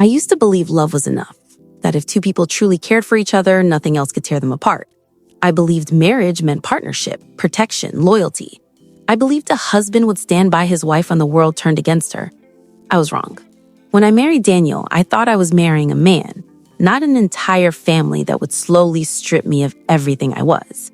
I used to believe love was enough, that if two people truly cared for each other, nothing else could tear them apart. I believed marriage meant partnership, protection, loyalty. I believed a husband would stand by his wife when the world turned against her. I was wrong. When I married Daniel, I thought I was marrying a man, not an entire family that would slowly strip me of everything I was.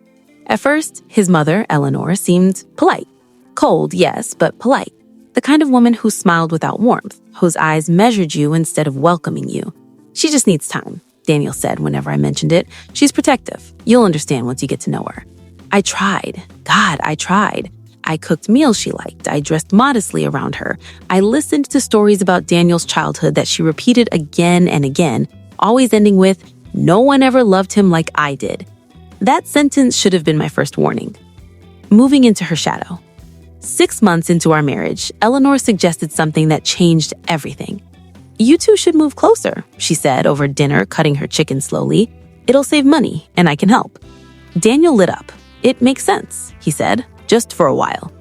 At first, his mother, Eleanor, seemed polite. Cold, yes, but polite. The kind of woman who smiled without warmth, whose eyes measured you instead of welcoming you. She just needs time, Daniel said whenever I mentioned it. She's protective. You'll understand once you get to know her. I tried. God, I tried. I cooked meals she liked. I dressed modestly around her. I listened to stories about Daniel's childhood that she repeated again and again, always ending with, "No one ever loved him like I did." That sentence should have been my first warning. Moving into her shadow. 6 months into our marriage, Eleanor suggested something that changed everything. "You two should move closer," she said over dinner, cutting her chicken slowly. "It'll save money, and I can help." Daniel lit up. "It makes sense," he said, just for a while.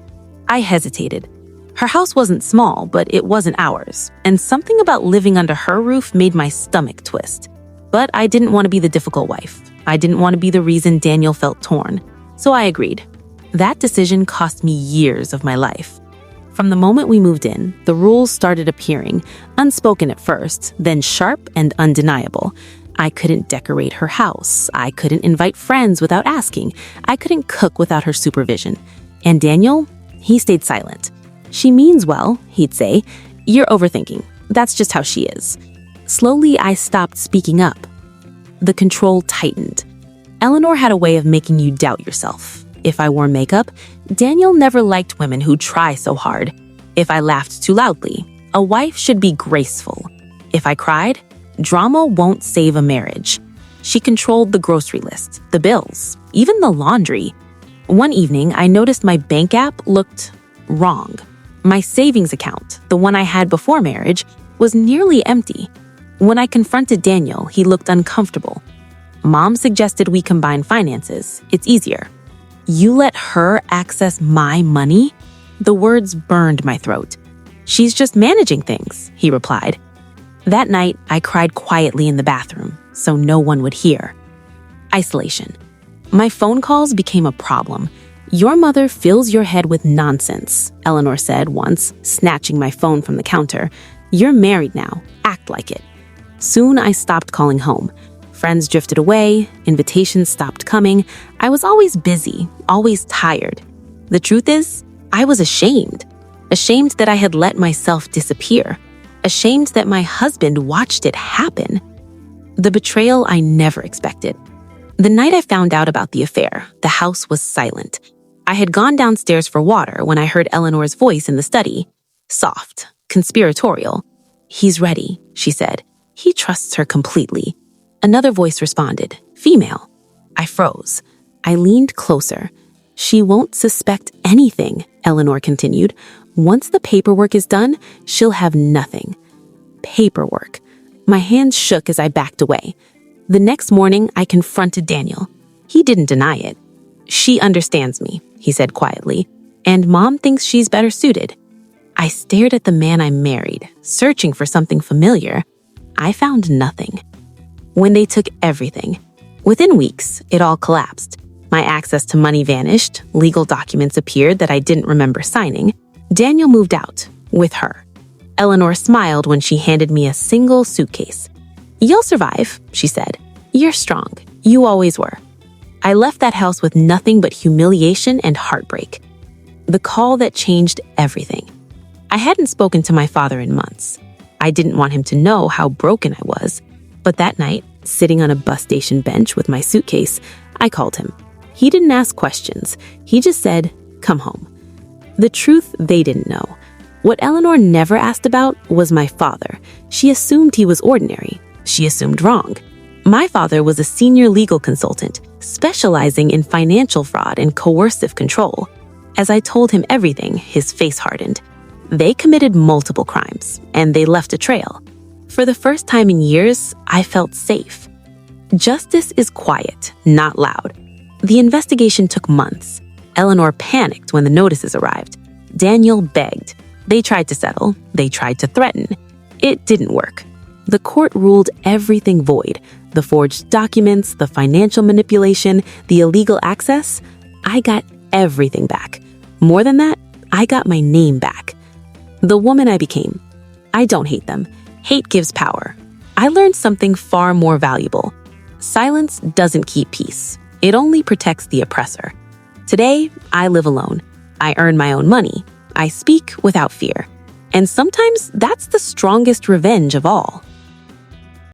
I hesitated. Her house wasn't small, but it wasn't ours, and something about living under her roof made my stomach twist. But I didn't want to be the difficult wife. I didn't want to be the reason Daniel felt torn. So I agreed. That decision cost me years of my life. From the moment we moved in, the rules started appearing, unspoken at first, then sharp and undeniable. I couldn't decorate her house. I couldn't invite friends without asking. I couldn't cook without her supervision. And Daniel, he stayed silent. "She means well," he'd say. "You're overthinking. That's just how she is." Slowly, I stopped speaking up. The control tightened. Eleanor had a way of making you doubt yourself. If I wore makeup, Daniel never liked women who try so hard. If I laughed too loudly, a wife should be graceful. If I cried, drama won't save a marriage. She controlled the grocery list, the bills, even the laundry. One evening, I noticed my bank app looked wrong. My savings account, the one I had before marriage, was nearly empty. When I confronted Daniel, he looked uncomfortable. "Mom suggested we combine finances. It's easier." "You let her access my money?" The words burned my throat. "She's just managing things," he replied. That night, I cried quietly in the bathroom, so no one would hear. Isolation. My phone calls became a problem. "Your mother fills your head with nonsense," Eleanor said once, snatching my phone from the counter. "You're married now. Act like it." Soon, I stopped calling home. Friends drifted away, invitations stopped coming. I was always busy, always tired. The truth is, I was ashamed. Ashamed that I had let myself disappear. Ashamed that my husband watched it happen. The betrayal I never expected. The night I found out about the affair, the house was silent. I had gone downstairs for water when I heard Eleanor's voice in the study. Soft, conspiratorial. "He's ready," she said. "He trusts her completely." Another voice responded, female. I froze. I leaned closer. "She won't suspect anything," Eleanor continued. "Once the paperwork is done, she'll have nothing." Paperwork. My hands shook as I backed away. The next morning, I confronted Daniel. He didn't deny it. "She understands me," he said quietly, "and Mom thinks she's better suited." I stared at the man I married, searching for something familiar. I found nothing. When they took everything, within weeks, it all collapsed. My access to money vanished, legal documents appeared that I didn't remember signing. Daniel moved out, with her. Eleanor smiled when she handed me a single suitcase. "You'll survive," she said. "You're strong. You always were." I left that house with nothing but humiliation and heartbreak. The call that changed everything. I hadn't spoken to my father in months. I didn't want him to know how broken I was. But that night, sitting on a bus station bench with my suitcase, I called him. He didn't ask questions. He just said, "Come home." The truth they didn't know. What Eleanor never asked about was my father. She assumed he was ordinary. She assumed wrong. My father was a senior legal consultant, specializing in financial fraud and coercive control. As I told him everything, his face hardened. They committed multiple crimes, and they left a trail. For the first time in years, I felt safe. Justice is quiet, not loud. The investigation took months. Eleanor panicked when the notices arrived. Daniel begged. They tried to settle. They tried to threaten. It didn't work. The court ruled everything void. The forged documents, the financial manipulation, the illegal access. I got everything back. More than that, I got my name back. The woman I became. I don't hate them. Hate gives power. I learned something far more valuable. Silence doesn't keep peace. It only protects the oppressor. Today, I live alone. I earn my own money. I speak without fear. And sometimes that's the strongest revenge of all.